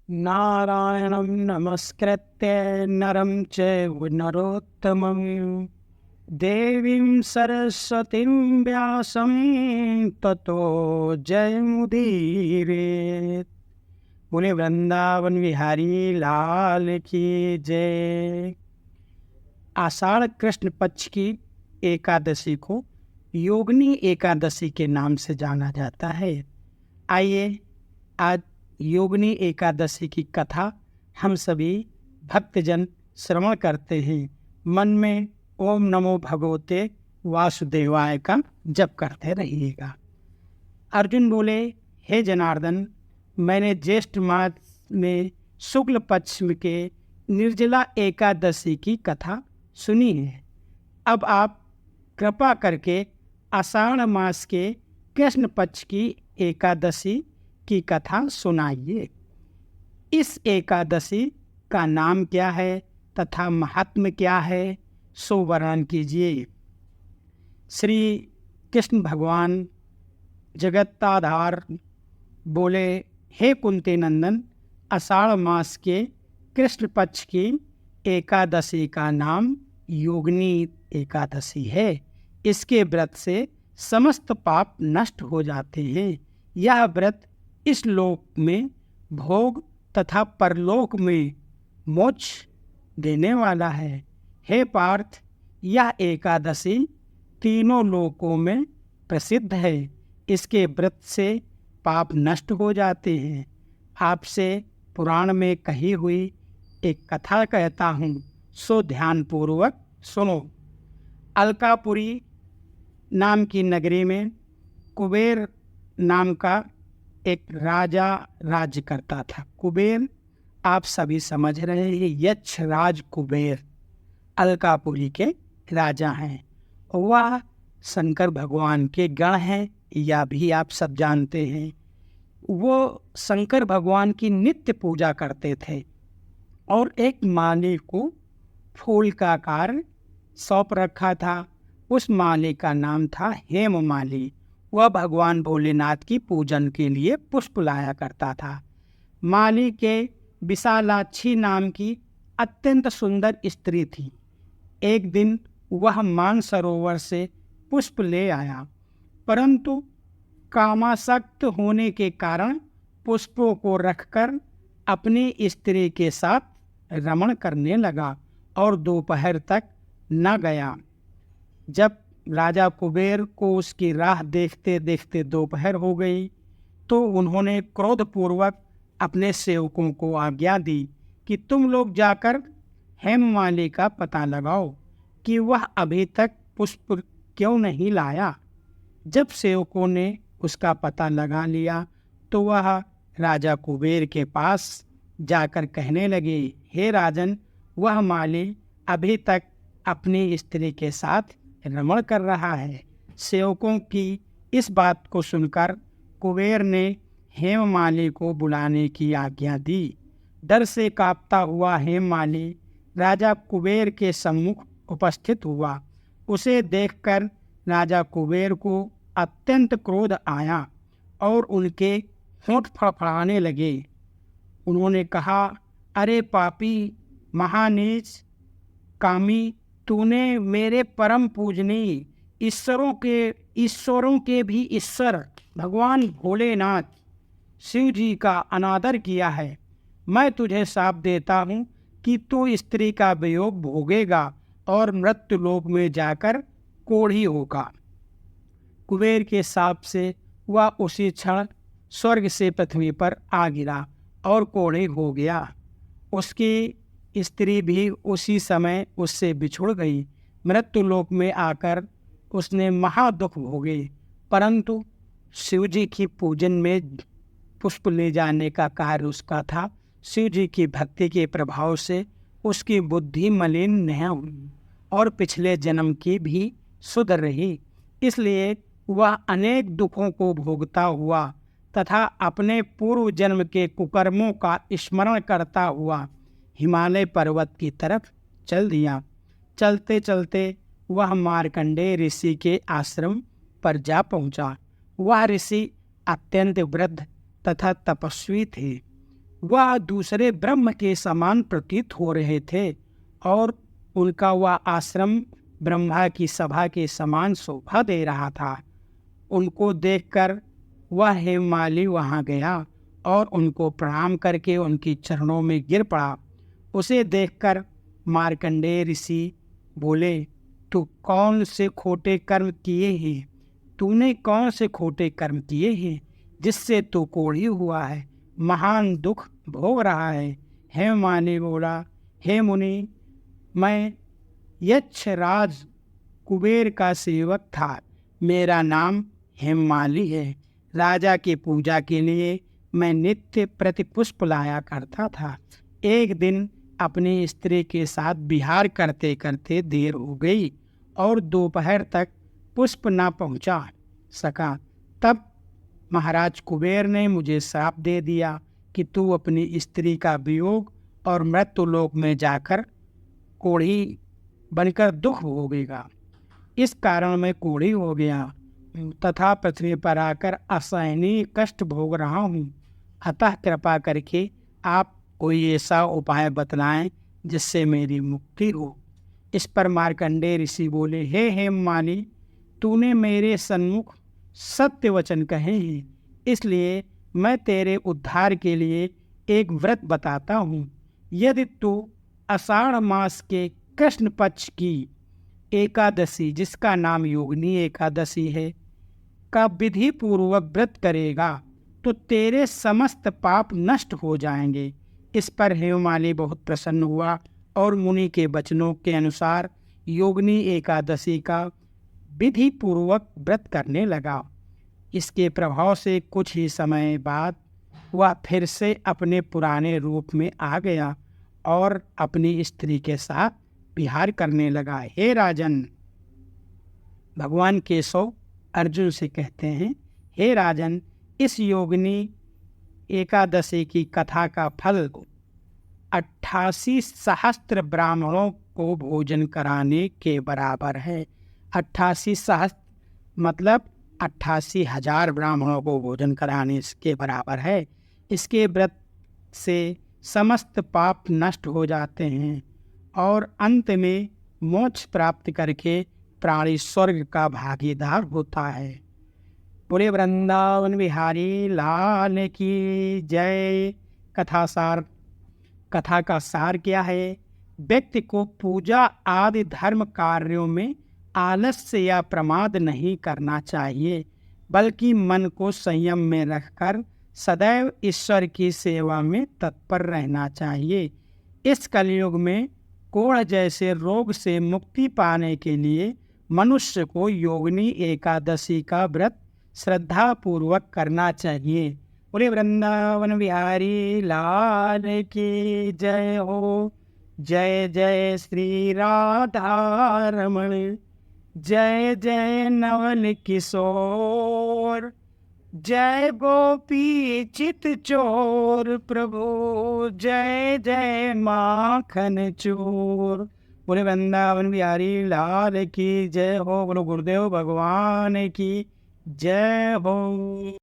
नारायणं नमस्कृत्य नरं चैव नरोत्तमं देवीं सरस्वतीं व्यासं ततो जयमुदीरयेत्। बोले वृंदावन विहारी लाल की जय। आषाढ़ कृष्ण पक्ष की एकादशी को योगिनी एकादशी के नाम से जाना जाता है। आइए आज योगिनी एकादशी की कथा हम सभी भक्तजन श्रवण करते हैं। मन में ओम नमो भगवते वासुदेवाय का जप करते रहिएगा। अर्जुन बोले, हे जनार्दन, मैंने ज्येष्ठ मास में शुक्ल पक्ष के निर्जला एकादशी की कथा सुनी है। अब आप कृपा करके आषाढ़ मास के कृष्ण पक्ष की एकादशी की कथा सुनाइए। इस एकादशी का नाम क्या है तथा महात्म्य क्या है, सो वर्णन कीजिए। श्री कृष्ण भगवान जगत्ताधार बोले, हे कुंती नंदन, आषाढ़ मास के कृष्ण पक्ष की एकादशी का नाम योगिनी एकादशी है। इसके व्रत से समस्त पाप नष्ट हो जाते हैं। यह व्रत इस लोक में भोग तथा परलोक में मोक्ष देने वाला है। हे पार्थ, यह एकादशी तीनों लोकों में प्रसिद्ध है। इसके व्रत से पाप नष्ट हो जाते हैं। आपसे पुराण में कही हुई एक कथा कहता हूँ, सो ध्यानपूर्वक सुनो। अलकापुरी नाम की नगरी में कुबेर नाम का एक राजा राज्य करता था। कुबेर आप सभी समझ रहे हैं, यक्ष राज कुबेर अलकापुरी के राजा हैं। वह शंकर भगवान के गण हैं, यह भी आप सब जानते हैं। वो शंकर भगवान की नित्य पूजा करते थे और एक माली को फूल का कार्य सौंप रखा था। उस माली का नाम था हेममाली। वह भगवान भोलेनाथ की पूजन के लिए पुष्प लाया करता था। माली के विशालाक्षी नाम की अत्यंत सुंदर स्त्री थी। एक दिन वह मानसरोवर से पुष्प ले आया, परंतु कामासक्त होने के कारण पुष्पों को रखकर अपनी स्त्री के साथ रमण करने लगा और दोपहर तक न गया। जब राजा कुबेर को उसकी राह देखते देखते दोपहर हो गई, तो उन्होंने क्रोधपूर्वक अपने सेवकों को आज्ञा दी कि तुम लोग जाकर हेममाली का पता लगाओ कि वह अभी तक पुष्प क्यों नहीं लाया। जब सेवकों ने उसका पता लगा लिया तो वह राजा कुबेर के पास जाकर कहने लगे, हे राजन, वह माली अभी तक अपनी स्त्री के साथ रमण कर रहा है। सेवकों की इस बात को सुनकर कुबेर ने हेममाली को बुलाने की आज्ञा दी। डर से कांपता हुआ हेममाली राजा कुबेर के सम्मुख उपस्थित हुआ। उसे देखकर राजा कुबेर को अत्यंत क्रोध आया और उनके होंठ फड़फड़ाने लगे। उन्होंने कहा, अरे पापी, महानीच, कामी, तूने मेरे परम पूजनीय ईश्वरों के भी ईश्वर भगवान भोलेनाथ शिव जी का अनादर किया है। मैं तुझे शाप देता हूँ कि तू स्त्री का वियोग भोगेगा और मृत्युलोक में जाकर कोढ़ी होगा। कुबेर के शाप से वह उसी क्षण स्वर्ग से पृथ्वी पर आ गिरा और कोढ़ी हो गया। उसकी स्त्री भी उसी समय उससे बिछुड़ गई। मृत्युलोक में आकर उसने महादुख भोगे, परंतु शिव जी की पूजन में पुष्प ले जाने का कार्य उसका था। शिव जी की भक्ति के प्रभाव से उसकी बुद्धि मलिन नहीं हुई और पिछले जन्म की भी शुद्ध रही। इसलिए वह अनेक दुखों को भोगता हुआ तथा अपने पूर्व जन्म के कुकर्मों का स्मरण करता हुआ हिमालय पर्वत की तरफ चल दिया। चलते चलते वह मार्कंडेय ऋषि के आश्रम पर जा पहुंचा। वह ऋषि अत्यंत वृद्ध तथा तपस्वी थे। वह दूसरे ब्रह्म के समान प्रतीत हो रहे थे और उनका वह आश्रम ब्रह्मा की सभा के समान शोभा दे रहा था। उनको देखकर वह हेममाली वहाँ गया और उनको प्रणाम करके उनके चरणों में गिर पड़ा। उसे देखकर मार्कंडेय ऋषि बोले, तू कौन से खोटे कर्म किए हैं? तूने कौन से खोटे कर्म किए हैं जिससे तू कोढ़ी हुआ है, महान दुख भोग रहा है? हेममाली बोला, हे मुनि, मैं यक्षराज कुबेर का सेवक था। मेरा नाम हेममाली है। राजा की पूजा के लिए मैं नित्य प्रतिपुष्प लाया करता था। एक दिन अपनी स्त्री के साथ विहार करते करते देर हो गई और दोपहर तक पुष्प न पहुंचा सका। तब महाराज कुबेर ने मुझे श्राप दे दिया कि तू अपनी स्त्री का वियोग और मृत्युलोक में जाकर कोढ़ी बनकर दुख भोगेगा। इस कारण मैं कोढ़ी हो गया तथा पृथ्वी पर आकर असहनीय कष्ट भोग रहा हूँ। अतः कृपा करके आप कोई ऐसा उपाय बतलाएं जिससे मेरी मुक्ति हो। इस पर मार्कंडेय ऋषि बोले, हे हेममाली, तूने मेरे सन्मुख सत्य वचन कहे हैं, इसलिए मैं तेरे उद्धार के लिए एक व्रत बताता हूँ। यदि तू आषाढ़ मास के कृष्ण पक्ष की एकादशी, जिसका नाम योगिनी एकादशी है, का विधि पूर्वक व्रत करेगा तो तेरे समस्त पाप नष्ट हो जाएंगे। इस पर हेममाली बहुत प्रसन्न हुआ और मुनि के वचनों के अनुसार योगिनी एकादशी का विधि पूर्वक व्रत करने लगा। इसके प्रभाव से कुछ ही समय बाद वह फिर से अपने पुराने रूप में आ गया और अपनी स्त्री के साथ विहार करने लगा। हे राजन, भगवान केशव अर्जुन से कहते हैं, हे राजन, इस योगिनी एकादशी की कथा का फल 88 सहस्त्र ब्राह्मणों को भोजन कराने के बराबर है। 88 सहस्त्र मतलब 88,000 ब्राह्मणों को भोजन कराने के बराबर है। इसके व्रत से समस्त पाप नष्ट हो जाते हैं और अंत में मोक्ष प्राप्त करके प्राणी स्वर्ग का भागीदार होता है। पूरे वृंदावन बिहारी लाल की जय। कथा का सार क्या है? व्यक्ति को पूजा आदि धर्म कार्यों में आलस्य या प्रमाद नहीं करना चाहिए, बल्कि मन को संयम में रखकर सदैव ईश्वर की सेवा में तत्पर रहना चाहिए। इस कलयुग में कोढ़ जैसे रोग से मुक्ति पाने के लिए मनुष्य को योगिनी एकादशी का व्रत श्रद्धा पूर्वक करना चाहिए। पूरे वृंदावन बिहारी लाल की जय हो। जय जय श्री राधा रमण, जय जय नवल किशोर, जय गोपी चित चोर प्रभु, जय जय माखन चोर। बोले वृंदावन बिहारी लाल की जय हो। बोलो गुरुदेव भगवान की जय हो।